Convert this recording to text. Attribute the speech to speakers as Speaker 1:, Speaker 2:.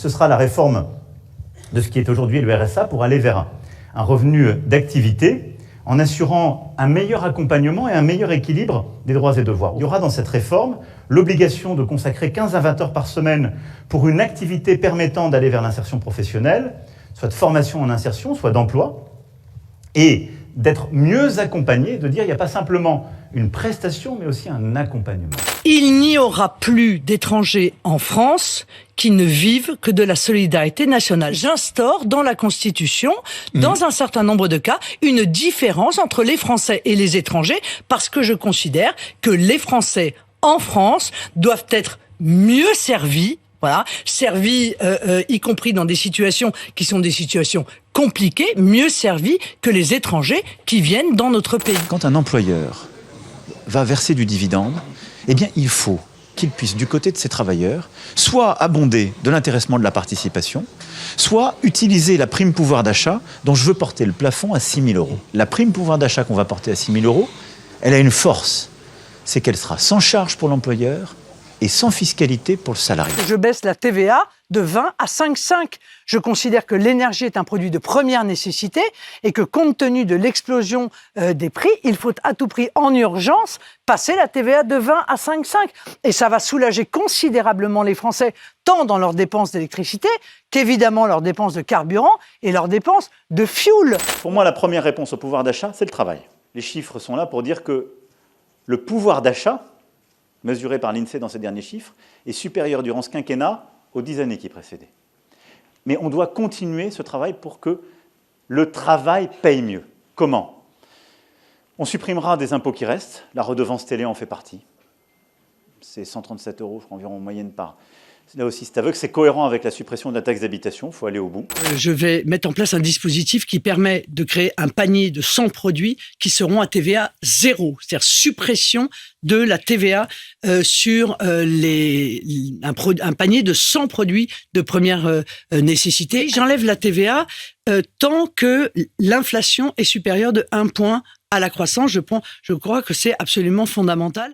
Speaker 1: ce sera la réforme de ce qui est aujourd'hui le RSA pour aller vers un revenu d'activité en assurant un meilleur accompagnement et un meilleur équilibre des droits et devoirs. Il y aura dans cette réforme l'obligation de consacrer 15 à 20 heures par semaine pour une activité permettant d'aller vers l'insertion professionnelle, soit de formation en insertion, soit d'emploi, et d'être mieux accompagné, de dire il n'y a pas simplement une prestation, mais aussi un accompagnement.
Speaker 2: Il n'y aura plus d'étrangers en France qui ne vivent que de la solidarité nationale. J'instaure dans la Constitution, dans un certain nombre de cas, une différence entre les Français et les étrangers, parce que je considère que les Français en France doivent être mieux servis, voilà, servis y compris dans des situations qui sont des situations compliquées, mieux servis que les étrangers qui viennent dans notre pays.
Speaker 3: Quand un employeur va verser du dividende, eh bien il faut qu'il puisse, du côté de ses travailleurs, soit abonder de l'intéressement de la participation, soit utiliser la prime pouvoir d'achat dont je veux porter le plafond à 6 000 €. La prime pouvoir d'achat qu'on va porter à 6 000 €, elle a une force, c'est qu'elle sera sans charge pour l'employeur et sans fiscalité pour le salarié.
Speaker 2: Je baisse la TVA de 20 à 5,5. Je considère que l'énergie est un produit de première nécessité et que compte tenu de l'explosion des prix, il faut à tout prix, en urgence, passer la TVA de 20 à 5,5. Et ça va soulager considérablement les Français, tant dans leurs dépenses d'électricité qu'évidemment leurs dépenses de carburant et leurs dépenses de fioul.
Speaker 1: Pour moi, la première réponse au pouvoir d'achat, c'est le travail. Les chiffres sont là pour dire que le pouvoir d'achat, mesuré par l'INSEE dans ces derniers chiffres, est supérieur durant ce quinquennat aux 10 années qui précédaient. Mais on doit continuer ce travail pour que le travail paye mieux. Comment ? On supprimera des impôts qui restent, la redevance télé en fait partie. C'est 137 € je crois, environ en moyenne par... Là aussi, c'est aveugle, c'est cohérent avec la suppression de la taxe d'habitation, il faut aller au bout.
Speaker 2: Je vais mettre en place un dispositif qui permet de créer un panier de 100 produits qui seront à TVA 0, c'est-à-dire suppression de la TVA sur un panier de 100 produits de première nécessité. J'enlève la TVA tant que l'inflation est supérieure de 1 point à la croissance. Je crois que c'est absolument fondamental.